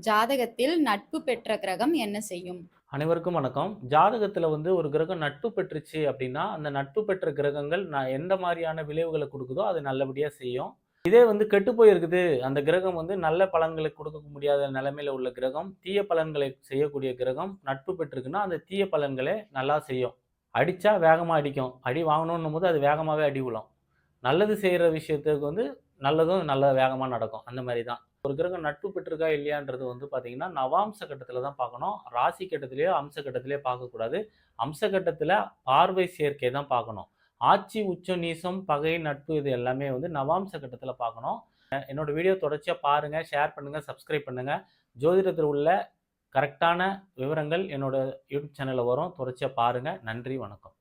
ஜாதகத்தில் நட்பு பெற்ற கிரகம் என்ன செய்யும்? அனைவருக்கும் வணக்கம். ஜாதகத்துல ஒரு கிரகம் நட்பு பெற்றுச்சு அப்படின்னா, அந்த நட்பு பெற்ற கிரகங்கள் எந்த மாரியான விளைவுகள குடுக்குதோ, அது நல்லபடியா செய்யும். இதே கெட்டு போயிருக்குது, அந்த கிரகம் நல்ல பலன்களை கொடுக்க முடியாத நிலைமையில உள்ள கிரகம், தீய பலன்களை செய்யக்கூடிய கிரகம் நட்பு பெற்றிருக்குன்னா, அந்த தீய பலன்களே நல்லா செய்யும். அடிச்சா வேகமா அடிக்கும். அடி வாங்கணும்ன்னும்போது அது வேகமாவே அடி விழும். நல்லது செய்ற விஷயத்துக்கு நல்லதும் நல்ல வேகமா நடக்கும். அந்த மாரி தான். ஒரு கிரகம் நட்பு பெற்றிருக்கா இல்லையான்றது பார்த்தீங்கன்னா, நவாம்ச கட்டத்தில தான் பார்க்கணும். ராசி கட்டத்திலேயோ, அம்ச கட்டத்திலேயோ பார்க்கக்கூடாது. அம்ச கட்டத்தில பார்வை சேர்க்கை தான் பார்க்கணும். ஆட்சி, உச்சம், நீசம், பகை, நட்பு இது எல்லாமே நவாம்ச கட்டத்தில பார்க்கணும். என்னோட வீடியோ தொடர்ச்சியா பாருங்க, ஷேர் பண்ணுங்க, சப்ஸ்கிரைப் பண்ணுங்க. ஜோதிடத்தில் உள்ள கரெக்ட்டான விவரங்கள் என்னோட யூடியூப் சேனல்ல வரும். தொடர்ச்சியா பாருங்க. நன்றி, வணக்கம்.